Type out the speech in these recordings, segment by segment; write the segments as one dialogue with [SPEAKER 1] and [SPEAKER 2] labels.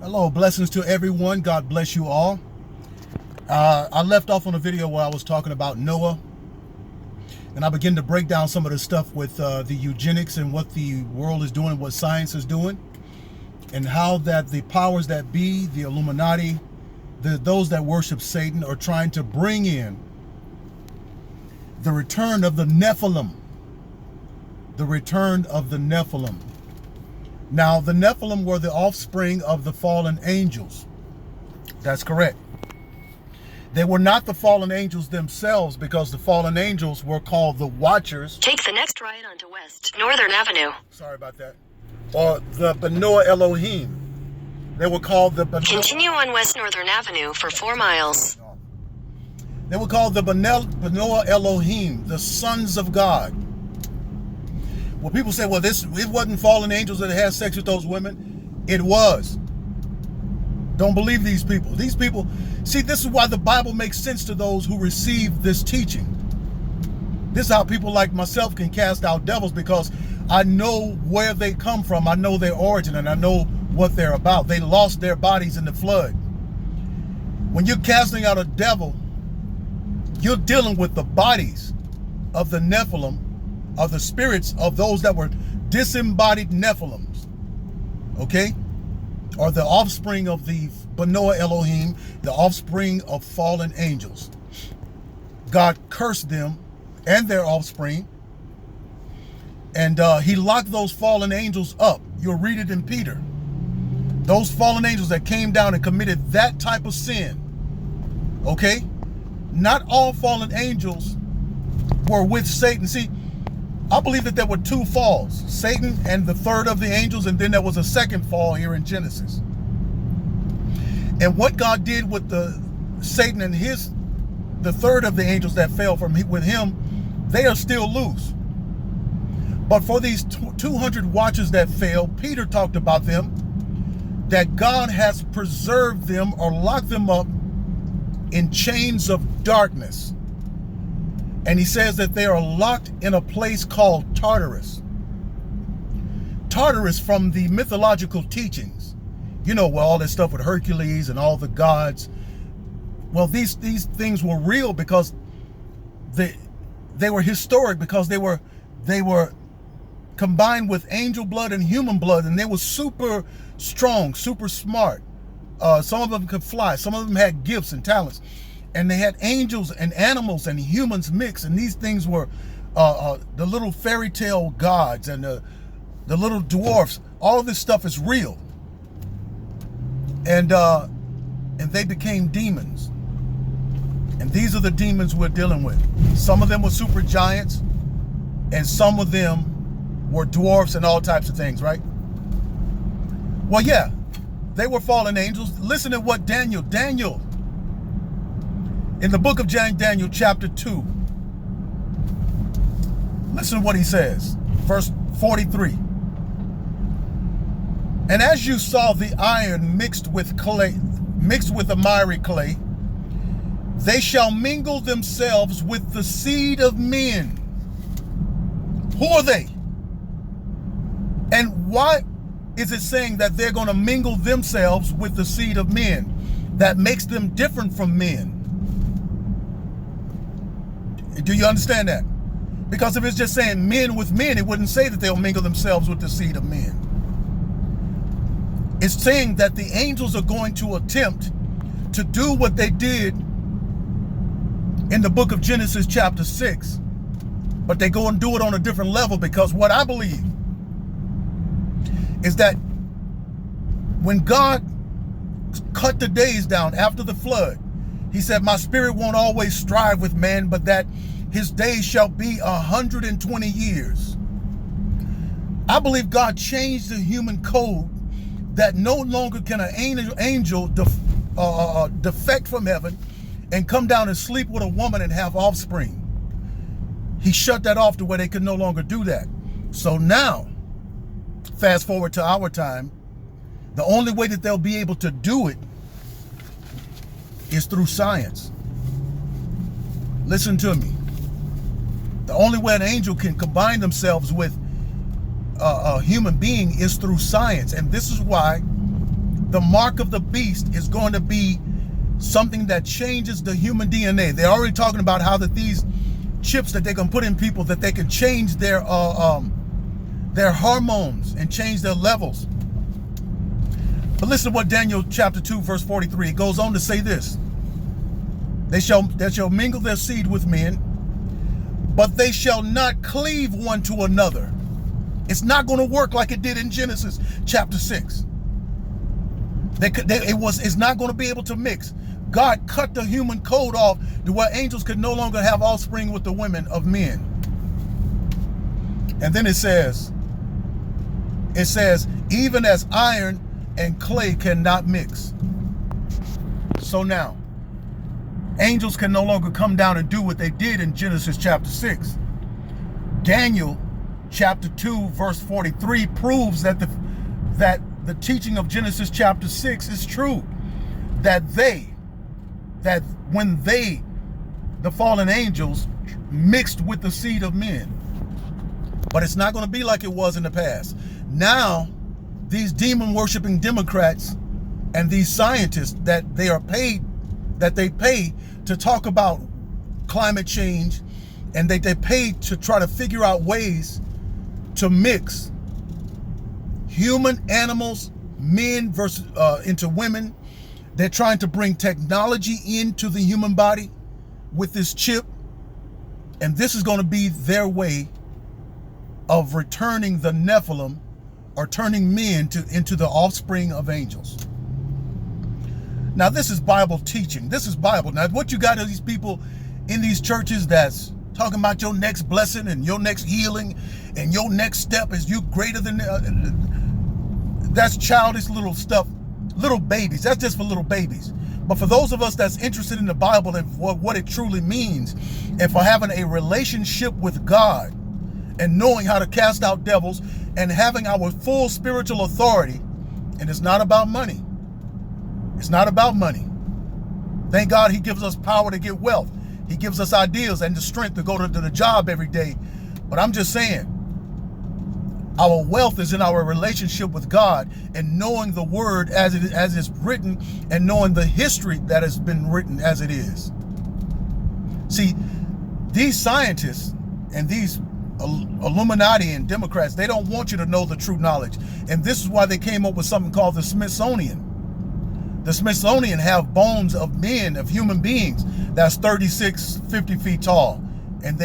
[SPEAKER 1] Hello, blessings to everyone. God bless you all. I left off on a video where I was talking about Noah, and I began to break down some of the stuff with the eugenics and what the world is doing, what science is doing, and how that the powers that be, the Illuminati, those that worship Satan, are trying to bring in the return of the Nephilim. The return of the Nephilim. Now, the Nephilim were the offspring of the fallen angels. That's correct. They were not the fallen angels themselves, because the fallen angels were called the Watchers.
[SPEAKER 2] Take the next right onto West Northern Avenue.
[SPEAKER 1] Sorry about that. Or the Benoah Elohim. They were called the Benoah.
[SPEAKER 2] Continue on West Northern Avenue for 4 miles.
[SPEAKER 1] They were called the Benoah Elohim, the sons of God. Well, people say, well, it wasn't fallen angels that had sex with those women. It was. Don't believe these people. These people, see, this is why the Bible makes sense to those who receive this teaching. This is how people like myself can cast out devils, because I know where they come from. I know their origin, and I know what they're about. They lost their bodies in the flood. When you're casting out a devil, you're dealing with the bodies of the Nephilim, of the spirits of those that were disembodied Nephilims, okay? Or the offspring of the Benoah Elohim, the offspring of fallen angels. God cursed them and their offspring, and he locked those fallen angels up. You'll read it in Peter. Those fallen angels that came down and committed that type of sin, okay? Not all fallen angels were with Satan. See, I believe that there were 2 falls, Satan and the third of the angels, and then there was a second fall here in Genesis. And what God did with Satan and the third of the angels that fell with him, they are still loose. But for these 200 watchers that fell, Peter talked about them, that God has preserved them or locked them up in chains of darkness. And he says that they are locked in a place called Tartarus. Tartarus, from the mythological teachings, you know, where all this stuff with Hercules and all the gods. Well, these things were real because they were historic, because they were combined with angel blood and human blood, and they were super strong, super smart. Some of them could fly. Some of them had gifts and talents. And they had angels and animals and humans mixed. And these things were the little fairy tale gods and the little dwarfs. All of this stuff is real. And they became demons. And these are the demons we're dealing with. Some of them were super giants, and some of them were dwarfs and all types of things, right? Well, yeah, they were fallen angels. Listen to what Daniel, in the book of Daniel, chapter 2, listen to what he says, verse 43. And as you saw the iron mixed with the miry clay, they shall mingle themselves with the seed of men. Who are they? And why is it saying that they're going to mingle themselves with the seed of men? That makes them different from men. Do you understand that? Because if it's just saying men with men, it wouldn't say that they'll mingle themselves with the seed of men. It's saying that the angels are going to attempt to do what they did in the book of Genesis chapter 6. But they go and do it on a different level, because what I believe is that when God cut the days down after the flood, he said, my spirit won't always strive with man, but that his days shall be 120 years. I believe God changed the human code, that no longer can an angel defect from heaven and come down and sleep with a woman and have offspring. He shut that off to where they could no longer do that. So now, fast forward to our time, the only way that they'll be able to do it is through science. Listen to me. The only way an angel can combine themselves with a human being is through science. And this is why the mark of the beast is going to be something that changes the human DNA. They're already talking about how that these chips that they can put in people, that they can change their hormones and change their levels. But listen to what Daniel chapter 2 verse 43, it goes on to say this. They shall mingle their seed with men, but they shall not cleave one to another. It's not going to work like it did in Genesis chapter 6. It's not going to be able to mix. God cut the human code off to where angels could no longer have offspring with the women of men. And then it says, even as iron and clay cannot mix. So now, angels can no longer come down and do what they did in Genesis chapter 6. Daniel chapter 2 verse 43 proves that the teaching of Genesis chapter 6 is true. That when the fallen angels, mixed with the seed of men. But it's not going to be like it was in the past. Now, these demon-worshiping Democrats and these scientists that they pay to talk about climate change, and they pay to try to figure out ways to mix human, animals, men versus into women. They're trying to bring technology into the human body with this chip. And this is going to be their way of returning the Nephilim, or turning men into the offspring of angels. Now, this is Bible teaching. This is Bible. Now, what you got are these people in these churches that's talking about your next blessing and your next healing and your next step is you greater than... that's childish little stuff. Little babies. That's just for little babies. But for those of us that's interested in the Bible and what it truly means, and for having a relationship with God and knowing how to cast out devils and having our full spiritual authority, and it's not about money. It's not about money. Thank God he gives us power to get wealth. He gives us ideas and the strength to go to the job every day. But I'm just saying, our wealth is in our relationship with God and knowing the word as it's written, and knowing the history that has been written as it is. See, these scientists and these Illuminati and Democrats, they don't want you to know the true knowledge. And this is why they came up with something called the Smithsonian. The Smithsonian have bones of men, of human beings, that's 36, 50 feet tall. And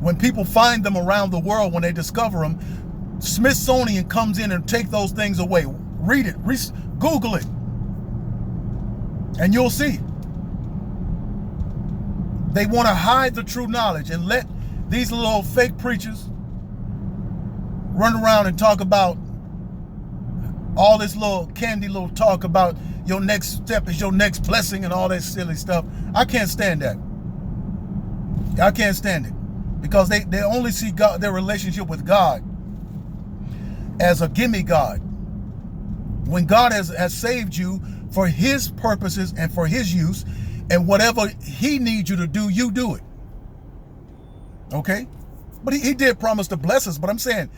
[SPEAKER 1] when people find them around the world, when they discover them, Smithsonian comes in and take those things away. Read it, Google it, and you'll see. They want to hide the true knowledge and let these little fake preachers run around and talk about all this little candy little talk about your next step is your next blessing and all that silly stuff. I can't stand that. I can't stand it, because they only see God, their relationship with God, as a gimme God. When God has saved you for his purposes and for his use, and whatever he needs you to do, you do it. Okay? But he did promise to bless us. But I'm saying,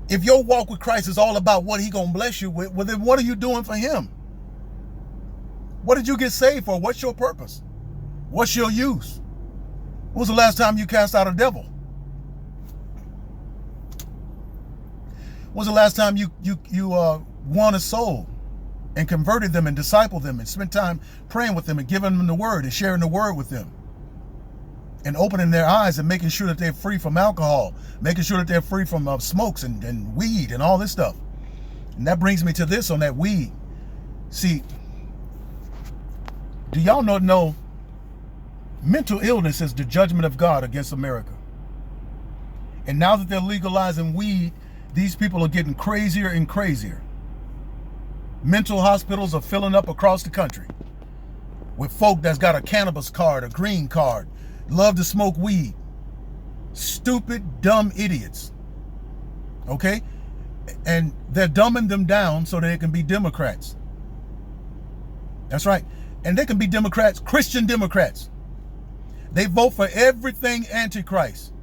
[SPEAKER 1] if your walk with Christ is all about what he gonna bless you with, well, then what are you doing for him? What did you get saved for? What's your purpose? What's your use? When was the last time you cast out a devil? When was the last time you won a soul and converted them and discipled them and spent time praying with them and giving them the word and sharing the word with them and opening their eyes and making sure that they're free from alcohol, making sure that they're free from smokes and weed and all this stuff? And that brings me to this on that weed. See, do y'all not know mental illness is the judgment of God against America? And now that they're legalizing weed, these people are getting crazier and crazier. Mental hospitals are filling up across the country with folk that's got a cannabis card, a green card, love to smoke weed. Stupid, dumb idiots. Okay? And they're dumbing them down so they can be Democrats. That's right. And they can be Democrats, Christian Democrats. They vote for everything antichrist.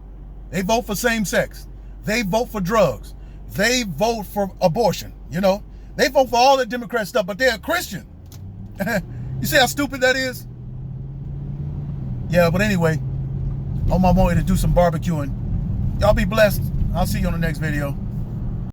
[SPEAKER 1] They vote for same sex. They vote for drugs. They vote for abortion. You know, They vote for all the Democrat stuff, but they're a Christian. You see how stupid that is? Yeah, but anyway, on my way to do some barbecuing. Y'all be blessed. I'll see you on the next video.